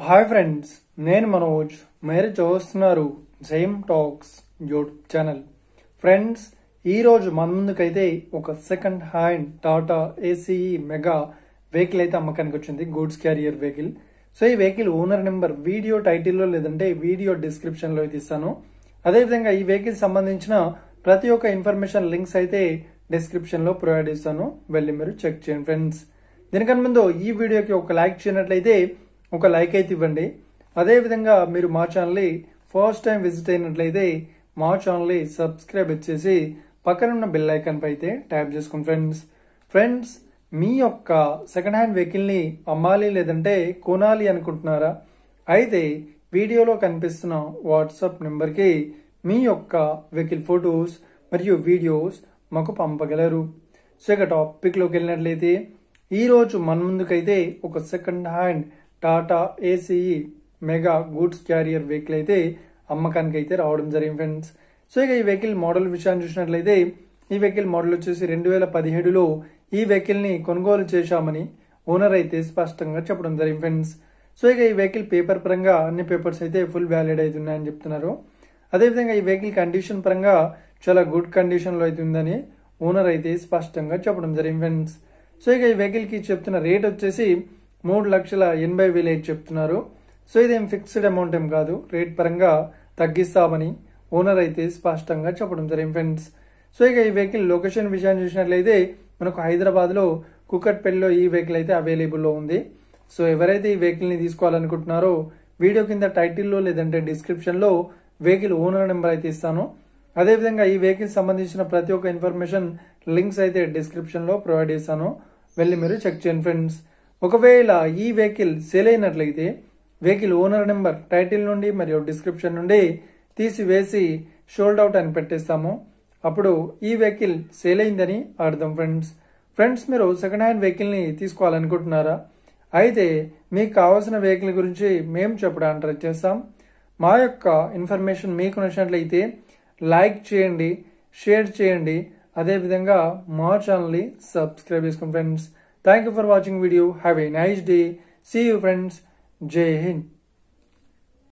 Hi friends, నేను మనోజ్. మీరు చూస్తున్నారు జైమ్ టాక్స్ యూట్యూబ్ ఛానల్. ఫ్రెండ్స్, ఈరోజు మన ముందుకైతే ఒక second hand Tata ACE mega vehicle అయితే అమ్మకానికి వచ్చింది. Goods carrier vehicle. సో ఈ వెహికల్ ఓనర్ నెంబర్ వీడియో టైటిల్లో లేదంటే వీడియో డిస్క్రిప్షన్లో అయితే ఇస్తాను. అదేవిధంగా ఈ వెహికల్ సంబంధించిన ప్రతి ఒక్క ఇన్ఫర్మేషన్ లింక్స్ అయితే డిస్క్రిప్షన్లో ప్రొవైడ్ చేస్తాను. వెళ్ళి మీరు చెక్ చేయండి ఫ్రెండ్స్. దీనికన్నా ముందు ఈ వీడియోకి ఒక లైక్ చేయనట్లయితే ఒక లైక్ అయితే ఇవ్వండి. అదేవిధంగా మీరు మా ఛానల్ని ఫస్ట్ టైం విజిట్ అయినట్లయితే మా ఛానల్ని సబ్స్క్రైబ్ చేసి పక్కన ఉన్న బెల్ ఐకాన్ పై అయితే ట్యాప్ చేసుకోండి ఫ్రెండ్స్. మీ యొక్క సెకండ్ హ్యాండ్ వెహికల్ని అమ్మాలి లేదంటే కొనాలి అనుకుంటున్నారా? అయితే వీడియోలో కనిపిస్తున్న వాట్సాప్ నెంబర్కి మీ యొక్క వెహికల్ ఫొటోస్ మరియు వీడియోస్ మాకు పంపగలరు. సో ఇక టాపిక్లోకి వెళ్ళినట్లయితే ఈరోజు మన ముందుకైతే ఒక second hand Tata ACE mega goods carrier vehicle అయితే అమ్మకానికి అయితే రావడం జరిగింది ఫ్రెండ్స్. సో ఇక ఈ వెహికల్ మోడల్ విషయాన్ని చూసినట్లయితే ఈ వెహికల్ మోడల్ వచ్చేసి 2017లో ఈ వెహికల్ ని కొనుగోలు చేశామని ఓనర్ అయితే స్పష్టంగా చెప్పడం జరిగింది ఫ్రెండ్స్. సో ఇక ఈ వెహికల్ పేపర్ పరంగా అన్ని పేపర్స్ అయితే ఫుల్ వ్యాలిడ్ అవుతున్నాయని చెప్తున్నారు. అదేవిధంగా ఈ వెహికల్ కండిషన్ పరంగా చాలా గుడ్ కండిషన్ లో అయితే ఉందని ఓనర్ అయితే స్పష్టంగా చెప్పడం జరిగింది ఫ్రెండ్స్. సో ఇక ఈ వెహికల్ కి చెప్తున్న రేట్ వచ్చేసి 3,80,000 చెప్తున్నారు. సో ఇదేం ఫిక్స్డ్ అమౌంట్ ఏం కాదు, రేట్ పరంగా తగ్గిస్తామని ఓనర్ అయితే స్పష్టంగా చెప్పడం జరిగింది ఫ్రెండ్స్. సో ఇక ఈ వెహికల్ లొకేషన్ విషయాన్ని చూసినట్లయితే మనకు హైదరాబాద్ లో కుకట్పల్లిలో ఈ వెహికల్ అయితే అవైలబుల్లో ఉంది. సో ఎవరైతే ఈ వెహికల్ ని తీసుకోవాలనుకుంటున్నారో వీడియో కింద టైటిల్లో లేదంటే డిస్క్రిప్షన్ లో వెహికల్ ఓనర్ నెంబర్ అయితే ఇస్తాను. అదేవిధంగా ఈ వెహికల్ సంబంధించిన ప్రతి ఒక్క ఇన్ఫర్మేషన్ లింక్స్ అయితే డిస్క్రిప్షన్ లో ప్రొవైడ్ చేస్తాను. వెళ్ళి మీరు చెక్ చేయండి ఫ్రెండ్స్. ఒకవేళ ఈ వెహికల్ సేల్ అయినట్లయితే వెహికల్ ఓనర్ నెంబర్ టైటిల్ నుండి మరియు డిస్క్రిప్షన్ నుండి తీసివేసి షోల్డ్ అవుట్ అని పెట్టేస్తాము. అప్పుడు ఈ వెహికల్ సేల్ అయిందని అర్థం ఫ్రెండ్స్. మీరు సెకండ్ హ్యాండ్ వెహికల్ ని తీసుకోవాలనుకుంటున్నారా? అయితే మీకు కావాల్సిన వెహికల్ గురించి మేము చెప్పడానికి ట్రై చేస్తాం. మా యొక్క ఇన్ఫర్మేషన్ మీకు నచ్చినట్లయితే లైక్ చేయండి, షేర్ చేయండి. అదేవిధంగా మా ఛానల్ని సబ్స్క్రైబ్ చేసుకోండి friends. Thank you for watching video. Have a nice day. See you friends. Jai Hind.